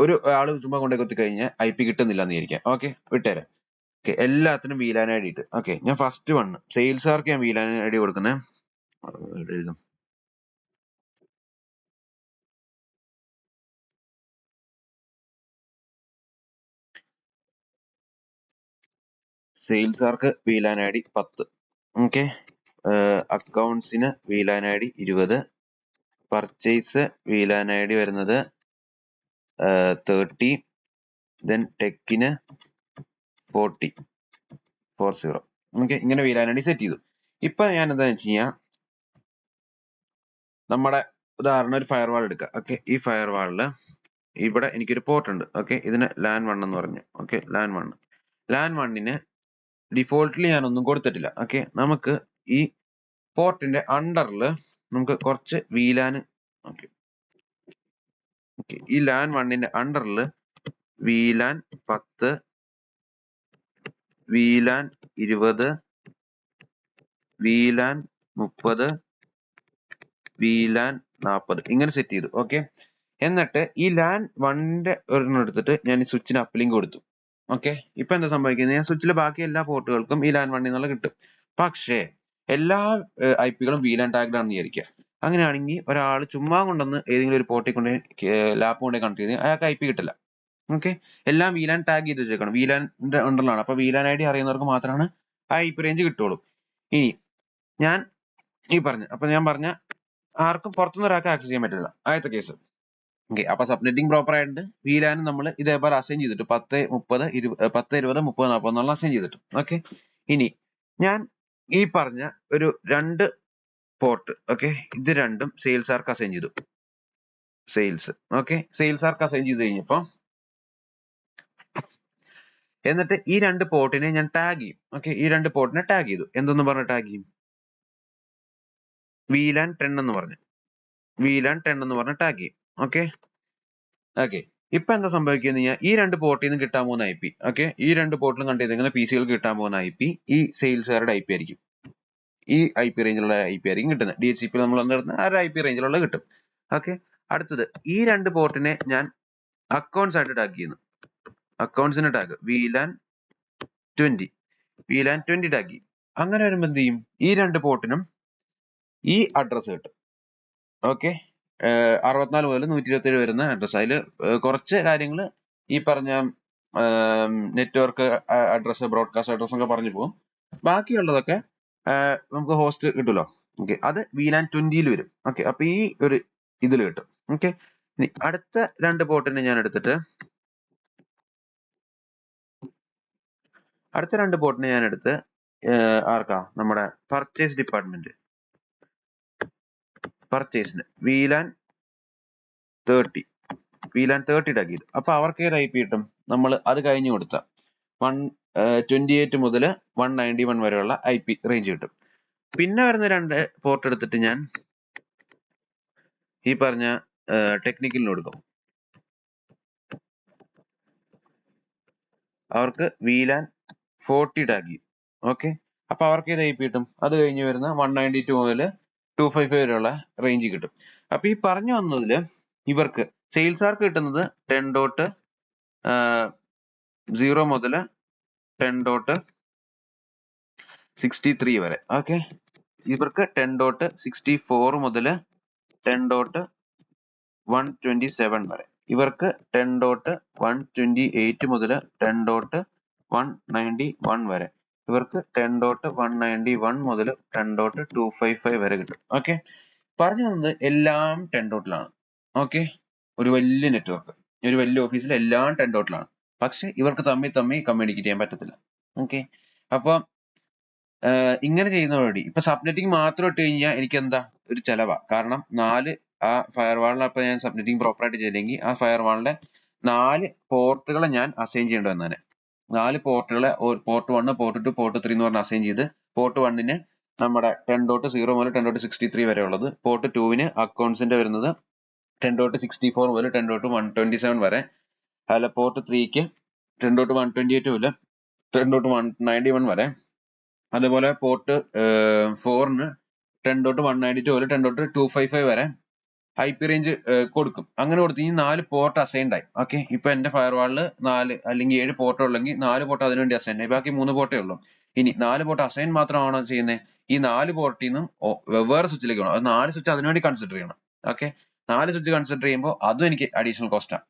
ഒരു ആള് ചുമ്മാ കൊണ്ടേ കൊത്തി കഴിഞ്ഞാൽ IP കിട്ടുന്നില്ല എന്ന് വിചാരിക്കാം. ഓക്കെ, വിട്ടുതരാം. ഓക്കെ, എല്ലാത്തിനും VLAN ID ഇട്ട്. ഓക്കെ, ഞാൻ ഫസ്റ്റ് വൺ സെയിൽസുകാർക്ക് ഞാൻ VLAN ID കൊടുക്കുന്നത് എഴുതും. സെയിൽസുകാർക്ക് VLAN ID 10. ഓക്കെ, അക്കൗണ്ട്സിന് VLAN ID 20. Purchase VLAN ID വരുന്നത് 30. ദെൻ ടെക്കിന് 40. ഓക്കെ, ഇങ്ങനെ VLAN ID സെറ്റ് ചെയ്തു. ഇപ്പൊ ഞാൻ എന്താന്ന് വെച്ച് കഴിഞ്ഞാൽ നമ്മുടെ ഉദാഹരണം ഒരു ഫയർവാൾ എടുക്കുക. ഓക്കെ, ഈ ഫയർവാളില് ഇവിടെ എനിക്കൊരു പോർട്ട് ഉണ്ട്. ഓക്കെ, ഇതിന് LAN 1 എന്ന് പറഞ്ഞു. ഓക്കെ, LAN 1ന് ഡിഫോൾട്ടിൽ ഞാൻ ഒന്നും കൊടുത്തിട്ടില്ല. ഓക്കെ, നമുക്ക് ഈ പോർട്ടിന്റെ അണ്ടറിൽ നമുക്ക് കുറച്ച് VLAN, ഓക്കെ, ഈ LAN 1ന്റെ അണ്ടറിൽ VLAN 10, VLAN 20, VLAN 30, VLAN 40 ഇങ്ങനെ സെറ്റ് ചെയ്തു. ഓക്കെ, എന്നിട്ട് ഈ LAN 1ന്റെ ഒരെണ്ണം എടുത്തിട്ട് ഞാൻ ഈ സ്വിച്ചിന് അപ്ലിങ്ക് കൊടുത്തു. ഓക്കെ, ഇപ്പൊ എന്താ സംഭവിക്കുന്നത്, ഞാൻ സ്വിച്ചിലെ ബാക്കി എല്ലാ പോർട്ടുകൾക്കും ഈ LAN 1 എന്നുള്ള കിട്ടും. പക്ഷേ എല്ലാ IP-കളും VLAN ടാഗ്ഡ് ആണെന്ന് വിചാരിക്കുക. അങ്ങനെയാണെങ്കിൽ ഒരാൾ ചുമ്മാ കൊണ്ടുവന്ന് ഏതെങ്കിലും ഒരു പോർട്ടിൽ കൊണ്ട് ലാപ്പ് കൊണ്ട് കണക്ട് ചെയ്ത് അയാൾക്ക് IP കിട്ടില്ല. ഓക്കെ, എല്ലാം VLAN ടാഗ് ചെയ്ത് വെച്ചേക്കണം, VLAN-ന്റെ അണ്ടറിലാണ്. അപ്പൊ VLAN ID അറിയുന്നവർക്ക് മാത്രമാണ് ആ IP റേഞ്ച് കിട്ടുള്ളൂ. ഇനി ഞാൻ ഞാൻ പറഞ്ഞ ആർക്കും പുറത്തുനിന്ന് ഒരാൾക്ക് ആക്സസ് ചെയ്യാൻ പറ്റില്ല, ആദ്യത്തെ കേസ്. ഓക്കെ, അപ്പൊ സബ്നെറ്റിംഗ് പ്രോപ്പർ ആയിട്ട് VLAN നമ്മൾ ഇതേപോലെ അസൈൻ ചെയ്തിട്ട് 10, 30, 20, 10, 20, 30, 40 എന്നുള്ള അസൈൻ ചെയ്തിട്ട്. ഓക്കെ, ഇനി ഞാൻ ഈ പറഞ്ഞ ഒരു 2 പോർട്ട്, ഓക്കെ, ഇത് രണ്ടും സെയിൽസുകാർക്ക് അസൈൻ ചെയ്തു. സെയിൽസുകാർക്ക് അസൈൻ ചെയ്ത് കഴിഞ്ഞപ്പോ എന്നിട്ട് ഈ 2 പോർട്ടിനെ ഞാൻ ടാഗ് ചെയ്യും. ഓക്കെ, ഈ 2 പോർട്ടിനെ ടാഗ് ചെയ്തു. എന്തെന്ന് പറഞ്ഞ ടാഗ് ചെയ്യും? VLAN 10 എന്ന് പറഞ്ഞു, VLAN 10 എന്ന് പറഞ്ഞ ടാഗ് ചെയ്യും. ഓക്കെ, ഇപ്പൊ എന്താ സംഭവിക്കുക കഴിഞ്ഞാൽ ഈ 2 പോർട്ടിൽ നിന്ന് കിട്ടാൻ പോകുന്ന IP, ഓക്കെ, ഈ 2 പോർട്ടിലും കണ്ടു ചെയ്തിരിക്കുന്ന PC-കൾക്ക് കിട്ടാൻ പോകുന്ന IP ഈ സെയിൽസുകാരുടെ IP ആയിരിക്കും. ഈ IP റേഞ്ചിലുള്ള IP ആയിരിക്കും കിട്ടുന്നത്. DHCP നമ്മൾ വന്നിരുന്ന ആ ഒരു IP റേഞ്ചിലുള്ള കിട്ടും. ഓക്കെ, അടുത്തത് ഈ 2 പോർട്ടിനെ ഞാൻ അക്കൗണ്ട്സ് ആയിട്ട് ടാഗ് ചെയ്യുന്നു. അക്കൗണ്ട്സിന് ടാഗ് VLAN 20 ടാഗ് ചെയ്യും. അങ്ങനെ വരുമ്പോൾ എന്ത് ചെയ്യും, ഈ 2 പോർട്ടിനും ഈ അഡ്രസ് കിട്ടും. ഓക്കെ, 64 മുതൽ 127 വരുന്ന അഡ്രസ്. അതിൽ കുറച്ച് കാര്യങ്ങൾ ഈ പറഞ്ഞ നെറ്റ്വർക്ക് അഡ്രസ്, ബ്രോഡ്കാസ്റ്റ് അഡ്രസ് ഒക്കെ പറഞ്ഞു പോകും. ബാക്കിയുള്ളതൊക്കെ നമുക്ക് ഹോസ്റ്റ് കിട്ടുമല്ലോ. ഓക്കെ, അത് VLAN 20 വരും. ഓക്കെ, അപ്പൊ ഈ ഒരു ഇതിൽ കിട്ടും. ഓക്കെ, ഇനി അടുത്ത 2 പോർട്ടിനെ ഞാൻ എടുത്തിട്ട് ആർക്കാ, നമ്മുടെ പർച്ചേസ് ഡിപ്പാർട്ട്മെന്റ്, പർച്ചേസിന് VLAN 30 ടാഗ് ചെയ്തു. അപ്പൊ അവർക്ക് ഏത് IP കിട്ടും, നമ്മൾ അത് കഴിഞ്ഞു കൊടുത്ത 128 മുതൽ 191 വരെയുള്ള IP റേഞ്ച് കിട്ടും. പിന്നെ വരുന്ന 2 പോർട്ട് എടുത്തിട്ട് ഞാൻ ഈ പറഞ്ഞ ടെക്നിക്കലിന് കൊടുക്കും. അവർക്ക് VLAN 40 ടാഗ് ചെയ്യും. ഓക്കെ, അപ്പൊ അവർക്ക് ഏത് IP കിട്ടും, അത് കഴിഞ്ഞ് വരുന്ന 192 മുതൽ 255 വരെയുള്ള റേഞ്ച് കിട്ടും. അപ്പൊ ഈ പറഞ്ഞു വന്നതില് ഇവർക്ക് സെയിൽസുകാർക്ക് കിട്ടുന്നത് 10.0 മുതൽ 10. 63 വരെ. ഓക്കെ, ഇവർക്ക് 10.64 മുതൽ 10.127 വരെ. ഇവർക്ക് 10.128 മുതൽ 10.191 വരെ. ഇവർക്ക് 10.191 മുതൽ 10.255 വരെ കിട്ടും. ഓക്കെ, പറഞ്ഞു തന്നത് എല്ലാം 10 ഡോട്ടിലാണ്. ഓക്കെ, ഒരു വലിയ നെറ്റ്വർക്ക്, ഒരു വലിയ ഓഫീസിൽ എല്ലാം 10 ഡോട്ടിലാണ്. പക്ഷെ ഇവർക്ക് തമ്മിൽ കമ്മ്യൂണിക്കേറ്റ് ചെയ്യാൻ പറ്റത്തില്ല. ഓക്കെ, അപ്പൊ ഇങ്ങനെ ചെയ്യുന്നതോടുകൂടി ഇപ്പൊ സബ്നെറ്റിംഗ് മാത്രം ഇട്ട് കഴിഞ്ഞാൽ എനിക്ക് എന്താ ഒരു ചെലവാ. കാരണം 4 ആ ഫയർവാളിനെ അപ്പൊ ഞാൻ സബ്നെറ്റിംഗ് പ്രോപ്പർ ആയിട്ട് ചെയ്തെങ്കിൽ ആ ഫയർവാളിന്റെ 4 പോർട്ടുകളെ ഞാൻ അസൈൻ ചെയ്യേണ്ടി വന്നേനെ. 4 പോർട്ടുകളെ പോർട്ട് 1, പോർട്ട് 2, പോർട്ട് 3 എന്ന് പറഞ്ഞ് അസൈൻ ചെയ്ത് പോർട്ട് 1-ന് നമ്മുടെ 10.0 മുതൽ 10.63 വരെ ഉള്ളത്, പോർട്ട് 2-ന് അക്കൗണ്ട്സിന്റെ വരുന്നത് 10.64 മുതൽ 10.127 വരെ, അല്ല പോർട്ട് 3-ക്ക് 10.128 മുതൽ 10.191 വരെ, അതുപോലെ പോർട്ട് 4-ന് 10.192 മുതൽ 10.255 വരെ IP റേഞ്ച് കൊടുക്കും. അങ്ങനെ കൊടുത്തു കഴിഞ്ഞാൽ 4 പോർട്ട് അസൈൻഡ് ആയി. ഓക്കെ, ഇപ്പൊ എന്റെ ഫയർവാളില് 4 അല്ലെങ്കിൽ 7 പോർട്ട് ഉള്ളെങ്കിൽ 4 പോർട്ട് അതിനുവേണ്ടി അസൈൻ ആയി, ബാക്കി 3 പോർട്ടേ ഉള്ളൂ. ഇനി 4 പോർട്ട് അസൈൻ മാത്രമാണോ ചെയ്യുന്നത്? ഈ 4 പോർട്ടിൽ നിന്നും വെവ്വേറെ സ്വിച്ചിലേക്ക് വേണം. അത് 4 സ്വിച്ച് അതിനുവേണ്ടി കൺസിഡർ ചെയ്യണം. ഓക്കെ, 4 സ്വിച്ച് കൺസിഡർ ചെയ്യുമ്പോൾ അതും എനിക്ക് അഡീഷണൽ കോസ്റ്റാണ്.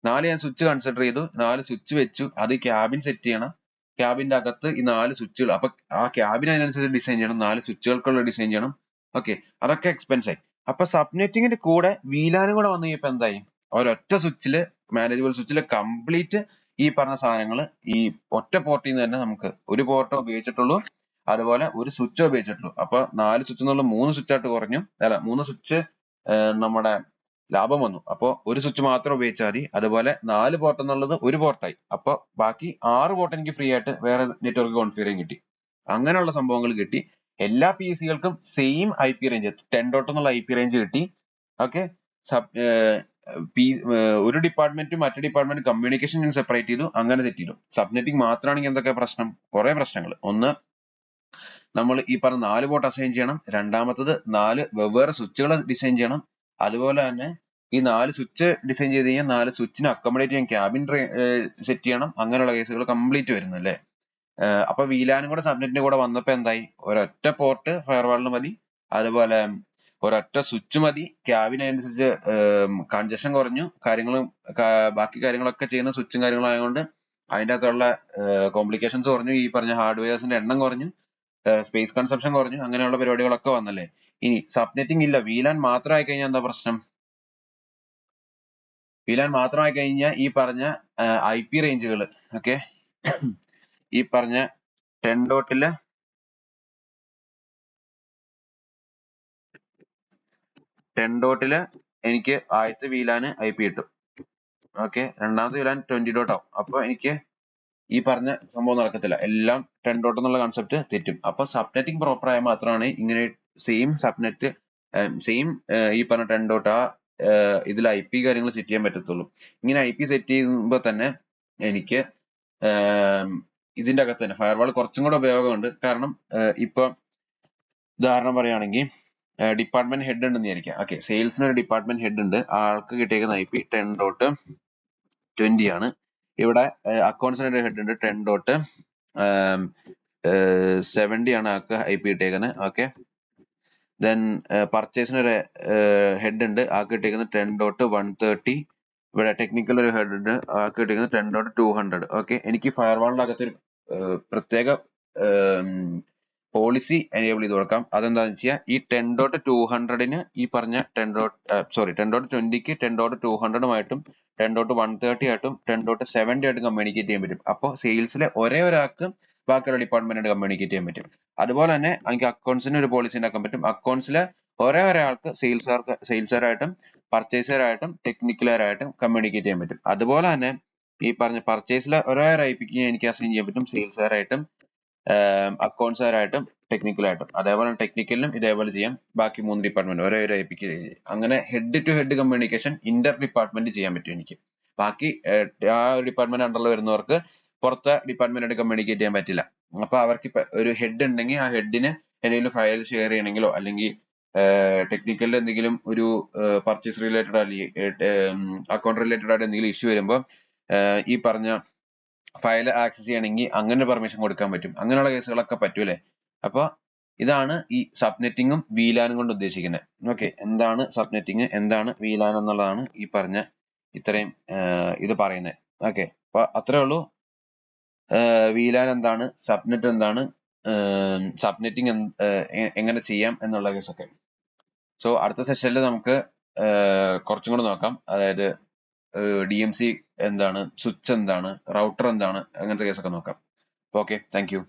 4 ഞാൻ സ്വിച്ച് കൺസിഡർ ചെയ്തു, 4 സ്വിച്ച് വെച്ചു, അത് ക്യാബിൻ സെറ്റ് ചെയ്യണം. ക്യാബിന്റെ അകത്ത് ഈ 4 സ്വിച്ചുകൾ, അപ്പൊ ആ ക്യാബിൻ അതിനനുസരിച്ച് ഡിസൈൻ ചെയ്യണം, 4 സ്വിച്ചുകൾക്കുള്ള ഡിസൈൻ ചെയ്യണം. ഓക്കെ, അതൊക്കെ എക്സ്പെൻസ് ആയി. അപ്പൊ സബ്നെറ്റിങ്ങിന്റെ കൂടെ വീലാനും കൂടെ വന്നു കഴിഞ്ഞപ്പോ എന്തായി? ഒരൊറ്റ സ്വിച്ചില്, മാനേജബിൾ സ്വിച്ചില് കംപ്ലീറ്റ് ഈ പറഞ്ഞ സാധനങ്ങൾ ഈ ഒറ്റ പോർട്ടിൽ നിന്ന് തന്നെ നമുക്ക് ഒരു പോർട്ടോ ഉപയോഗിച്ചിട്ടുള്ളൂ, അതുപോലെ ഒരു സ്വിച്ച് ഉപയോഗിച്ചിട്ടുള്ളൂ. അപ്പൊ 4 സ്വിച്ച് എന്നുള്ള 3 സ്വിച്ച് ആയിട്ട് കുറഞ്ഞു, അല്ല 3 സ്വിച്ച് നമ്മുടെ ലാഭം വന്നു. അപ്പൊ ഒരു സ്വിച്ച് മാത്രം ഉപയോഗിച്ചാൽ മതി. അതുപോലെ 4 പോർട്ട് എന്നുള്ളത് ഒരു പോർട്ടായി. അപ്പൊ ബാക്കി 6 പോർട്ട് എനിക്ക് ഫ്രീ ആയിട്ട് വേറെ നെറ്റ്വർക്ക് കോൺഫിഗർ ചെയ്യാൻ കിട്ടി. അങ്ങനെയുള്ള സംഭവങ്ങൾ കിട്ടി. എല്ലാ PC-കൾക്കും സെയിം IP റേഞ്ച് 10 ഡോട്ട് എന്നുള്ള IP റേഞ്ച് കിട്ടി. ഓക്കെ, ഒരു ഡിപ്പാർട്ട്മെന്റും മറ്റു ഡിപ്പാർട്ട്മെന്റ് കമ്മ്യൂണിക്കേഷൻ ഞാൻ സെപ്പറേറ്റ് ചെയ്തു, അങ്ങനെ സെറ്റ് ചെയ്തു. സബ്നെറ്റിംഗ് മാത്രമാണെങ്കിൽ എന്തൊക്കെ പ്രശ്നം? കുറെ പ്രശ്നങ്ങൾ. ഒന്ന്, നമ്മൾ ഈ പറഞ്ഞ 4 പോർട്ട് അസൈൻ ചെയ്യണം. രണ്ടാമത്തത് 4 വെവ്വേറെ സ്വിച്ചുകൾ ഡിസൈൻ ചെയ്യണം. അതുപോലെ തന്നെ ഈ 4 സ്വിച്ച് ഡിസൈൻ ചെയ്ത് കഴിഞ്ഞാൽ 4 സ്വിച്ചിനെ അക്കോമഡേറ്റ് ചെയ്യാൻ ക്യാബിൻ സെറ്റ് ചെയ്യണം. അങ്ങനെയുള്ള കേസുകൾ കംപ്ലീറ്റ് വരുന്നു അല്ലേ. അപ്പൊ വീലാനും കൂടെ സബ്നെറ്റിന്റെ കൂടെ വന്നപ്പോ എന്തായി? ഒരൊറ്റ പോർട്ട് ഫയർവാളിന് മതി, അതുപോലെ ഒരൊറ്റ സ്വിച്ച് മതി. ക്യാബിൻ അനുസരിച്ച് കൺജഷൻ കുറഞ്ഞു, ബാക്കി കാര്യങ്ങളൊക്കെ ചെയ്യുന്ന സ്വിച്ചും കാര്യങ്ങളും ആയതുകൊണ്ട് അതിൻ്റെ അകത്തുള്ള കോംപ്ലിക്കേഷൻസ് കുറഞ്ഞു, ഈ പറഞ്ഞ ഹാർഡ്വെയർസിന്റെ എണ്ണം കുറഞ്ഞു, സ്പേസ് കൺസപ്ഷൻ കുറഞ്ഞു, അങ്ങനെയുള്ള പരിപാടികളൊക്കെ വന്നല്ലേ. ഇനി സബ്നെറ്റിംഗ് ഇല്ല, വീലാൻ മാത്രമായി കഴിഞ്ഞാൽ എന്താ പ്രശ്നം? വീലാൻ മാത്രമായി കഴിഞ്ഞാൽ ഈ പറഞ്ഞ IP റേഞ്ചുകൾ, ഓക്കെ, ഈ പറഞ്ഞ 10 ഡോട്ടില് എനിക്ക് ആദ്യത്തെ വീലാന് IP കിട്ടും. ഓക്കെ, രണ്ടാമത്തെ വീലാൻ 20 ഡോട്ട് ആവും. അപ്പൊ എനിക്ക് ഈ പറഞ്ഞ സംഭവം നടക്കത്തില്ല, എല്ലാം 10 ഡോട്ട് എന്നുള്ള കൺസെപ്റ്റ് തെറ്റും. അപ്പൊ സബ്നെറ്റിംഗ് പ്രോപ്പർ ആയാൽ മാത്രമാണ് ഇങ്ങനെ സെയിം സബ്നെറ്റ് സെയിം ഈ പറഞ്ഞ 10 ഡോട്ട് ആ ഇതിൽ IP കാര്യങ്ങൾ സെറ്റ് ചെയ്യാൻ പറ്റത്തുള്ളൂ. ഇങ്ങനെ IP സെറ്റ് ചെയ്യുമ്പോൾ തന്നെ എനിക്ക് ഇതിന്റെ അകത്ത് തന്നെ ഫയർവാൾ കുറച്ചും കൂടെ ഉപയോഗമുണ്ട്. കാരണം ഇപ്പൊ ഉദാഹരണം പറയുകയാണെങ്കിൽ ഡിപ്പാർട്ട്മെന്റ് ഹെഡ് ഉണ്ടെന്ന് വിചാരിക്കാം. ഓക്കെ, സെയിൽസിന് ഒരു ഡിപ്പാർട്ട്മെന്റ് ഹെഡ് ഉണ്ട്, ആൾക്ക് കിട്ടിയേക്കുന്ന IP 10.20 ആണ്. ഇവിടെ അക്കൗണ്ട്സിന് ഒരു ഹെഡ് ഉണ്ട്, 10.70 ആണ് ആൾക്ക് IP കിട്ടിയേക്കുന്നത്. ഓക്കെ, ദെൻ പർച്ചേസിന് ഒരു ഹെഡ് ഉണ്ട്, ആൾക്ക് കിട്ടിയേക്കുന്നത് 10.130. ഇവിടെ ടെക്നിക്കൽ ഒരു ഹെഡ് ഉണ്ട്, ആൾക്ക് കിട്ടിയേക്കുന്നത് 10.200. ഓക്കെ, എനിക്ക് ഫയർവാളിന്റെ അകത്തൊരു പ്രത്യേക പോളിസി എനേബിൾ ചെയ്ത് കൊടുക്കാം. അതെന്താണെന്ന് വെച്ചാൽ ഈ 10.200-ന് ഈ പറഞ്ഞ 10.20-ക്ക് 10.200-ഉമായിട്ടും 10.130 ആയിട്ടും 10.70 ആയിട്ടും കമ്മ്യൂണിക്കേറ്റ് ചെയ്യാൻ പറ്റും. അപ്പോൾ സെയിൽസിലെ ഒരേ ഒരാൾക്ക് ബാക്കിയുള്ള ഡിപ്പാർട്ട്മെന്റായിട്ട് കമ്മ്യൂണിക്കേറ്റ് ചെയ്യാൻ പറ്റും. അതുപോലെ തന്നെ എനിക്ക് അക്കൗണ്ട്സിന് ഒരു പോളിസി ഉണ്ടാക്കാൻ പറ്റും. അക്കൗണ്ട്സിലെ ഒരേ ഒരാൾക്ക് സെയിൽസുകാരായിട്ടും പർച്ചേസറായിട്ടും ടെക്നിക്കലായിട്ടും കമ്മ്യൂണിക്കേറ്റ് ചെയ്യാൻ പറ്റും. അതുപോലെ തന്നെ ഈ പറഞ്ഞ പർച്ചേസിലെ ഒരേ ഒരു IP-ക്ക് എനിക്ക് അസൈൻ ചെയ്യാൻ പറ്റും, സെയിൽസുകാരായിട്ടും അക്കൗണ്ട്സുകാരായിട്ടും ടെക്നിക്കലായിട്ടും. അതേപോലെ ടെക്നിക്കലിനും ഇതേപോലെ ചെയ്യാം, ബാക്കി 3 ഡിപ്പാർട്ട്മെന്റ് ഒരേ ഒരു IP-ക്ക്. അങ്ങനെ head to head communication inter department ചെയ്യാൻ പറ്റും എനിക്ക്. ബാക്കി ആ ഒരു ഡിപ്പാർട്ട്മെന്റ് അണ്ടറിൽ വരുന്നവർക്ക് പുറത്തെ ഡിപ്പാർട്ട്മെന്റായിട്ട് കമ്മ്യൂണിക്കേറ്റ് ചെയ്യാൻ പറ്റില്ല. അപ്പൊ അവർക്ക് ഒരു ഹെഡ് ഉണ്ടെങ്കിൽ ആ ഹെഡിന് എന്തെങ്കിലും ഫയൽ ഷെയർ ചെയ്യണമെങ്കിലോ അല്ലെങ്കിൽ ടെക്നിക്കലിൽ എന്തെങ്കിലും ഒരു പർച്ചേസ് റിലേറ്റഡ് അല്ലെങ്കിൽ അക്കൗണ്ട് റിലേറ്റഡ് ആയിട്ട് എന്തെങ്കിലും ഇഷ്യൂ വരുമ്പോൾ ഈ പറഞ്ഞ ഫയൽ ആക്സസ് ചെയ്യണമെങ്കിൽ അങ്ങനെ പെർമിഷൻ കൊടുക്കാൻ പറ്റും. അങ്ങനെയുള്ള കേസുകളൊക്കെ പറ്റൂലേ. അപ്പൊ ഇതാണ് ഈ സബ്നെറ്റിങ്ങും VLAN കൊണ്ട് ഉദ്ദേശിക്കുന്നത്. ഓക്കെ, എന്താണ് സബ്നെറ്റിങ്, എന്താണ് VLAN എന്നുള്ളതാണ് ഈ പറഞ്ഞ ഇത്രയും ഇത് പറയുന്നത്. ഓക്കെ, അപ്പൊ അത്രേ ഉള്ളൂ. VLAN എന്താണ്, സബ്നെറ്റ് എന്താണ്, സബ്നെറ്റിങ് എങ്ങനെ ചെയ്യാം എന്നുള്ള കേസൊക്കെ. സോ അടുത്ത സെഷനിൽ നമുക്ക് കുറച്ചും കൂടെ നോക്കാം. അതായത് DMC എന്താണ്, സ്വിച്ച് എന്താണ്, റൗട്ടർ എന്താണ്, അങ്ങനത്തെ കേസൊക്കെ നോക്കാം. Okay, thank you.